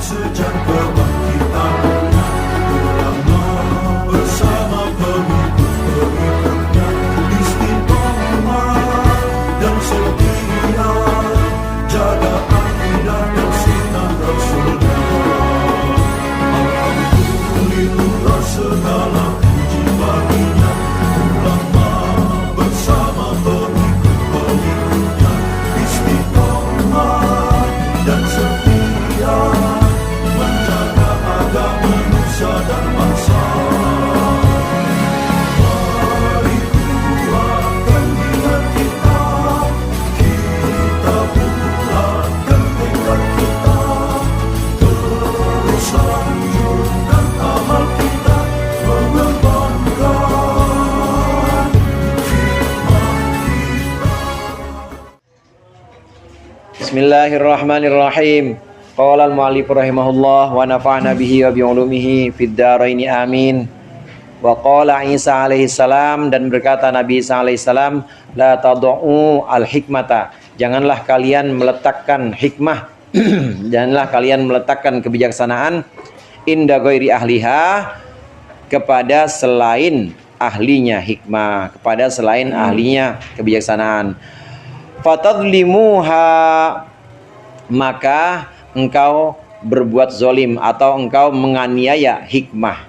sejak kebangkitan ulama bersama pengikut-pengikutnya istiqomah dan setia jaga akidah dan sunnah Rasulullah. Alhamdulillah segala puji baginya ulama bersama pengikut-pengikutnya istiqomah dan setia menjaga agama nusa dan bangsa. Mari kuatkan niat kita, kita bulatkan tekad kita, terus lanjutkan amal kita, mengembangkan hikmah kita. Bismillahirrahmanirrahim. Qala al-mu'allif rahimahullah wa nafa'na bihi wa bi'ulumihi fid dharaini amin. Wa qala Isa alaihi salam, dan berkata Nabi Isa alaihi salam, la tad'u al-hikmata, janganlah kalian meletakkan hikmah janganlah kalian meletakkan kebijaksanaan inda ghairi ahliha, kepada selain ahlinya hikmah, kepada selain ahlinya kebijaksanaan. Fatadlimuha, maka engkau berbuat zolim atau engkau menganiaya hikmah.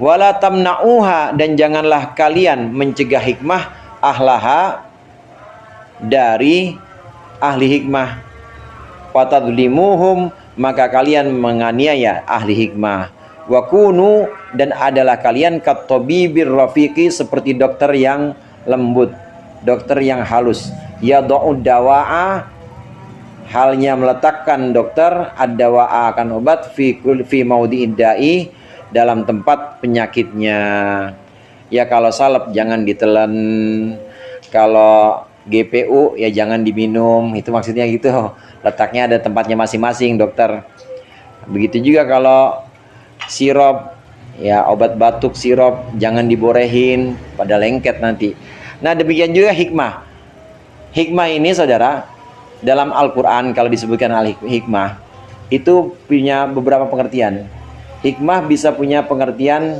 Wala tamna'uha, dan janganlah kalian mencegah hikmah ahlaha, dari ahli hikmah. Fatadlimuhum, maka kalian menganiaya ahli hikmah. Wa kunu, dan adalah kalian kattobibir rafiqi, seperti dokter yang lembut, dokter yang halus. Yada'ud dawa'a, halnya meletakkan dokter ad-dawa'a, akan obat, fi maudhi'id da'i, dalam tempat penyakitnya. Ya kalau salep jangan ditelan, kalau GPU ya jangan diminum, itu maksudnya gitu. Letaknya ada tempatnya masing-masing dokter. Begitu juga kalau sirop, ya obat batuk sirop jangan diborehin pada lengket nanti. Nah demikian juga hikmah. Hikmah ini saudara, dalam Al-Quran kalau disebutkan al-hikmah itu punya beberapa pengertian. Hikmah bisa punya pengertian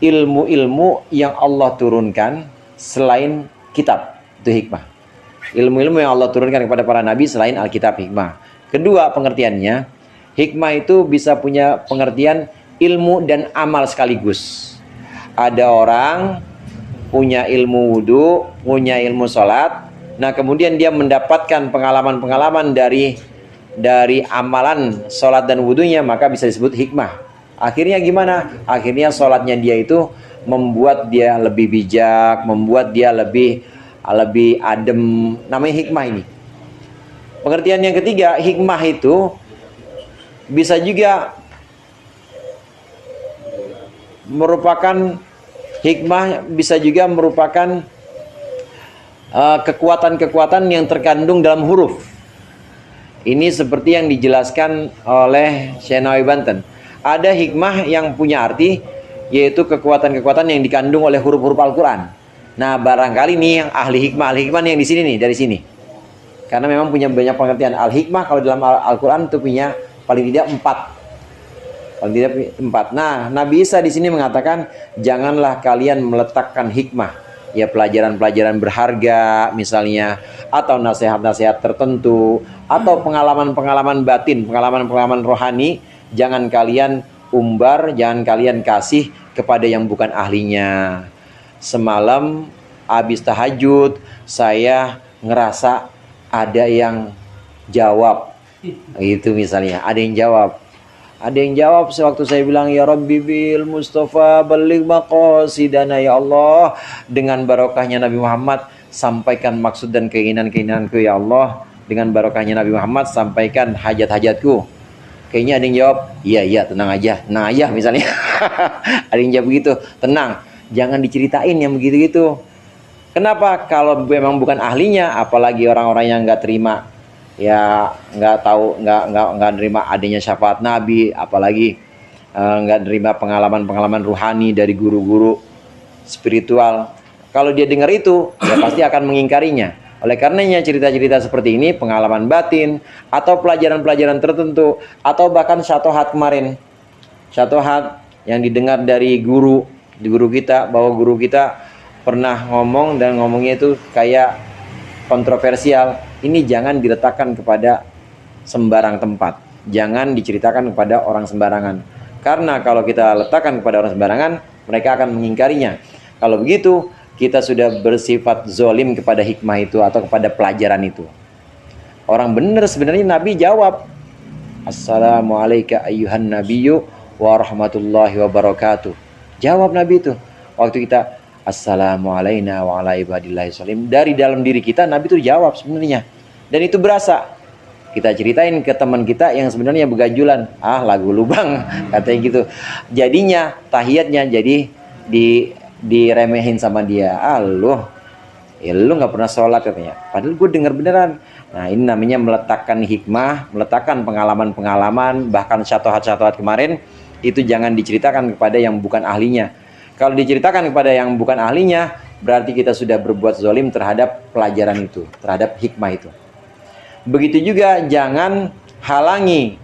ilmu-ilmu yang Allah turunkan selain kitab, itu hikmah. Ilmu-ilmu yang Allah turunkan kepada para nabi selain Alkitab, hikmah. Kedua pengertiannya, hikmah itu bisa punya pengertian ilmu dan amal sekaligus. Ada orang punya ilmu wudu, punya ilmu sholat, nah kemudian dia mendapatkan pengalaman-pengalaman dari amalan sholat dan wudunya, maka bisa disebut hikmah. Akhirnya gimana? Akhirnya sholatnya dia itu membuat dia lebih bijak, membuat dia lebih adem, namanya hikmah ini. Pengertian yang ketiga, hikmah itu bisa juga merupakan kekuatan-kekuatan yang terkandung dalam huruf. Ini seperti yang dijelaskan oleh Syekh Nawawi Banten. Ada hikmah yang punya arti, yaitu kekuatan-kekuatan yang dikandung oleh huruf-huruf Al-Quran. Nah barangkali nih yang ahli hikmah nih yang di sini nih, dari sini. Karena memang punya banyak pengertian. Al-hikmah kalau dalam Al-Quran itu punya paling tidak 4. Nah, Nabi Isa di sini mengatakan, janganlah kalian meletakkan hikmah, ya pelajaran-pelajaran berharga misalnya, atau nasihat-nasihat tertentu, atau pengalaman-pengalaman batin, pengalaman-pengalaman rohani, jangan kalian umbar, jangan kalian kasih kepada yang bukan ahlinya. Semalam habis tahajud, saya ngerasa ada yang jawab, itu misalnya, ada yang jawab sewaktu saya bilang, ya Rabbi bil Mustafa baligh maqasidana, ya Allah, dengan barokahnya Nabi Muhammad sampaikan maksud dan keinginan-keinginanku, ya Allah, dengan barokahnya Nabi Muhammad sampaikan hajat-hajatku. Kayaknya ada yang jawab, iya tenang aja misalnya. Ada yang jawab begitu, tenang, jangan diceritain yang begitu-gitu. Kenapa? Kalau memang bukan ahlinya, apalagi orang-orang yang nggak terima, ya nggak tahu, nggak terima adanya syafaat Nabi, apalagi nggak terima pengalaman-pengalaman ruhani dari guru-guru spiritual. Kalau dia dengar itu, ya pasti akan mengingkarinya. Oleh karenanya cerita-cerita seperti ini, pengalaman batin atau pelajaran-pelajaran tertentu atau bahkan syatohat kemarin, syatohat yang didengar dari guru kita, bahwa guru kita pernah ngomong dan ngomongnya itu kayak kontroversial. Ini jangan diletakkan kepada sembarang tempat, jangan diceritakan kepada orang sembarangan, karena kalau kita letakkan kepada orang sembarangan, mereka akan mengingkarinya. Kalau begitu, kita sudah bersifat zolim kepada hikmah itu atau kepada pelajaran itu. Orang benar sebenarnya Nabi jawab, Assalamualaikum ayyuhan nabiyyu warahmatullahi wabarakatuh. Jawab Nabi itu. Waktu kita Assalamualaikum wa ala ibadillahi sholihin, dari dalam diri kita Nabi itu jawab sebenarnya. Dan itu berasa. Kita ceritain ke teman kita yang sebenarnya begajulan, lagu lubang katanya gitu. Jadinya tahiyatnya jadi diremehin sama dia. Lu nggak pernah sholat katanya. Padahal gue dengar beneran. Nah, ini namanya meletakkan hikmah, meletakkan pengalaman-pengalaman, bahkan syatohat-syatohat kemarin itu jangan diceritakan kepada yang bukan ahlinya. Kalau diceritakan kepada yang bukan ahlinya, berarti kita sudah berbuat zolim terhadap pelajaran itu, terhadap hikmah itu. Begitu juga jangan halangi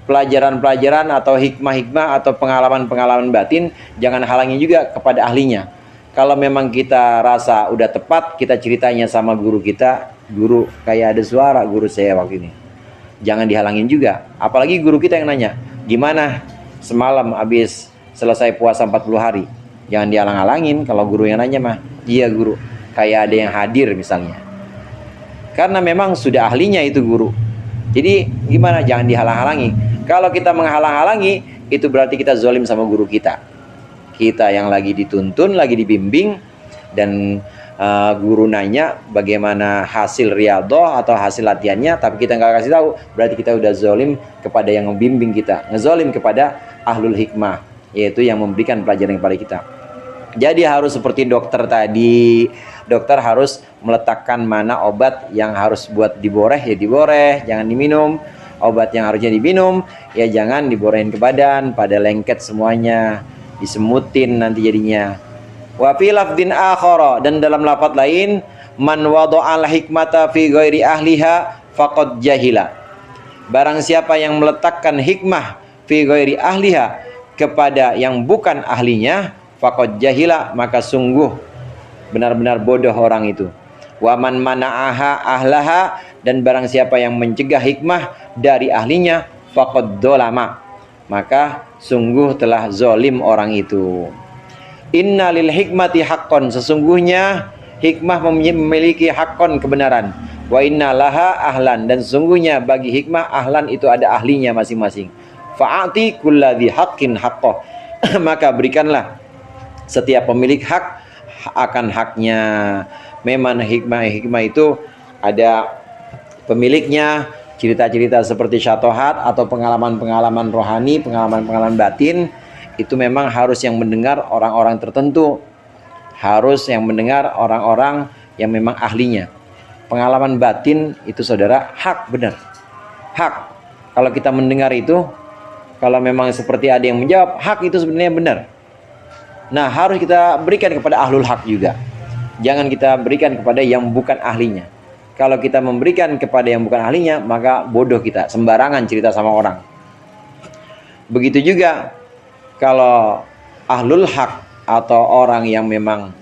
pelajaran-pelajaran atau hikmah-hikmah atau pengalaman-pengalaman batin, jangan halangi juga kepada ahlinya. Kalau memang kita rasa udah tepat, kita ceritanya sama guru kita, guru kayak ada suara guru saya waktu ini. Jangan dihalangin juga. Apalagi guru kita yang nanya, gimana semalam habis selesai puasa 40 hari? Jangan dihalang-halangin kalau guru yang nanya mah. Iya guru, kayak ada yang hadir misalnya. Karena memang sudah ahlinya itu guru. Jadi gimana? Jangan dihalang-halangi. Kalau kita menghalang-halangi, itu berarti kita zolim sama guru kita. Kita yang lagi dituntun, lagi dibimbing, dan guru nanya bagaimana hasil riyadhah atau hasil latihannya, tapi kita nggak kasih tahu, berarti kita udah zolim kepada yang membimbing kita, ngezolim kepada ahlul hikmah, yaitu yang memberikan pelajaran kepada kita. Jadi harus seperti dokter tadi, dokter harus meletakkan mana obat yang harus buat diboreh ya diboreh, jangan diminum. Obat yang harusnya diminum ya jangan diborehin ke badan, pada lengket semuanya, disemutin nanti jadinya. Wa fi lafdin akhara, dan dalam lafaz lain, man wada'al hikmata fi ghairi ahliha faqad jahila. Barang siapa yang meletakkan hikmah fi ghairi ahliha kepada yang bukan ahlinya, faqad jahila, maka sungguh benar-benar bodoh orang itu. Wa man mana'aha ahlaha, dan barang siapa yang mencegah hikmah dari ahlinya, faqad dzalama, maka sungguh telah zolim orang itu. Inna lil hikmati haqqon, sesungguhnya hikmah memiliki haqqon, kebenaran. Wa inna laha ahlan, dan sesungguhnya bagi hikmah ahlan itu ada ahlinya masing-masing. Fa'ati kulladzi haqqin haqqoh, maka berikanlah setiap pemilik hak akan haknya. Memang hikmah itu ada pemiliknya. Cerita-cerita seperti syatohat atau pengalaman-pengalaman rohani, pengalaman-pengalaman batin, itu memang harus yang mendengar orang-orang tertentu, harus yang mendengar orang-orang yang memang ahlinya. Pengalaman batin itu saudara hak, benar, hak. Kalau kita mendengar itu, kalau memang seperti ada yang menjawab, hak itu sebenarnya benar. Nah, harus kita berikan kepada ahlul hak juga. Jangan kita berikan kepada yang bukan ahlinya. Kalau kita memberikan kepada yang bukan ahlinya, maka bodoh kita, sembarangan cerita sama orang. Begitu juga kalau ahlul hak atau orang yang memang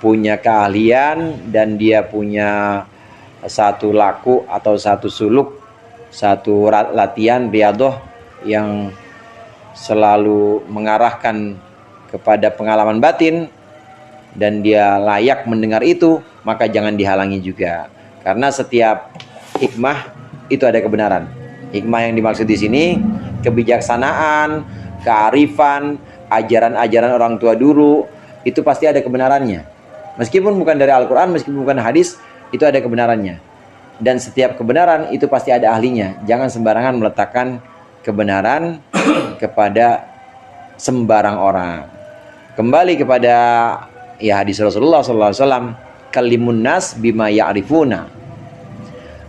punya keahlian dan dia punya satu laku atau satu suluk, satu latihan riyadhah yang selalu mengarahkan kepada pengalaman batin, dan dia layak mendengar itu, maka jangan dihalangi juga. Karena setiap hikmah itu ada kebenaran. Hikmah yang dimaksud di sini kebijaksanaan, kearifan, ajaran-ajaran orang tua dulu, itu pasti ada kebenarannya. Meskipun bukan dari Al-Quran, meskipun bukan hadis, itu ada kebenarannya. Dan setiap kebenaran itu pasti ada ahlinya. Jangan sembarangan meletakkan kebenaran kepada sembarang orang. Kembali kepada hadis Rasulullah SAW, kalimun nas bima ya'rifuna.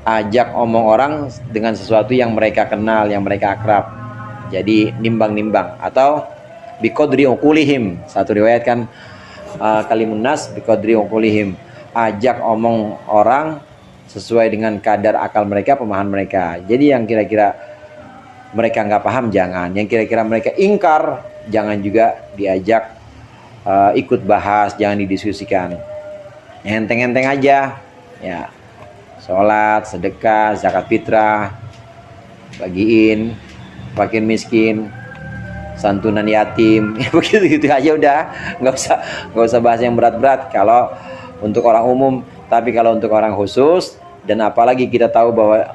Ajak omong orang dengan sesuatu yang mereka kenal, yang mereka akrab. Jadi nimbang-nimbang, atau biqadri uqulihim. Satu riwayat kan kalimun nas biqadri uqulihim. ajak omong orang sesuai dengan kadar akal mereka, pemahaman mereka. Jadi yang kira-kira mereka nggak paham jangan, yang kira-kira mereka ingkar jangan juga diajak ikut bahas, jangan didiskusikan. Enteng-enteng aja, ya. Sholat, sedekah, zakat fitrah, bagiin fakir miskin, santunan yatim, begitu-gitu aja udah, nggak usah bahas yang berat-berat kalau untuk orang umum. Tapi kalau untuk orang khusus, dan apalagi kita tahu bahwa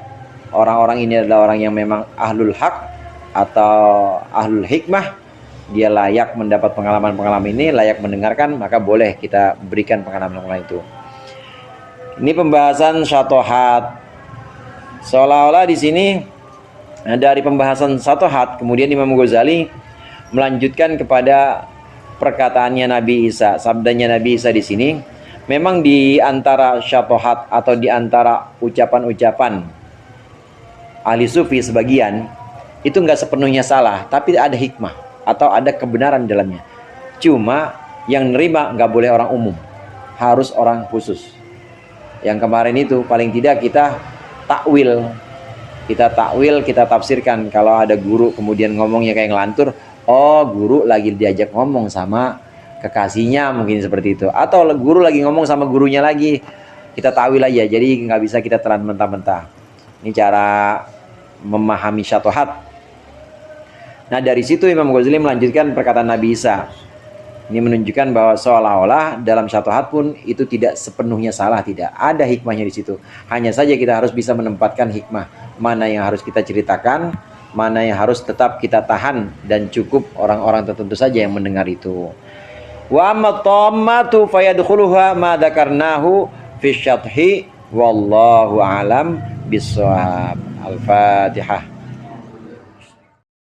orang-orang ini adalah orang yang memang ahlul haq atau ahlul hikmah, dia layak mendapat pengalaman-pengalaman ini, layak mendengarkan, maka boleh kita berikan pengalaman-pengalaman itu. Ini pembahasan syatohat. Seolah-olah di sini dari pembahasan syatohat, kemudian Imam Ghazali melanjutkan kepada perkataannya Nabi Isa, sabdanya Nabi Isa di sini. Memang di antara syatohat atau di antara ucapan-ucapan ahli sufi sebagian itu nggak sepenuhnya salah, tapi ada hikmah atau ada kebenaran di dalamnya. Cuma yang nerima nggak boleh orang umum, harus orang khusus. Yang kemarin itu paling tidak kita takwil, kita tafsirkan. Kalau ada guru kemudian ngomongnya kayak ngelantur, oh guru lagi diajak ngomong sama kekasihnya, mungkin seperti itu. Atau guru lagi ngomong sama gurunya lagi, kita takwil aja. Jadi nggak bisa kita telan mentah-mentah. Ini cara memahami syatohat. Nah dari situ Imam Ghazali melanjutkan perkataan Nabi Isa. Ini menunjukkan bahwa seolah-olah dalam syatohat pun itu tidak sepenuhnya salah, tidak ada hikmahnya di situ. Hanya saja kita harus bisa menempatkan hikmah, mana yang harus kita ceritakan, mana yang harus tetap kita tahan, dan cukup orang-orang tertentu saja yang mendengar itu. Wa amma tammatu fayadkhuluha ma dzakarnahu fi syathi wallahu alam bissawab. Al-Fatihah.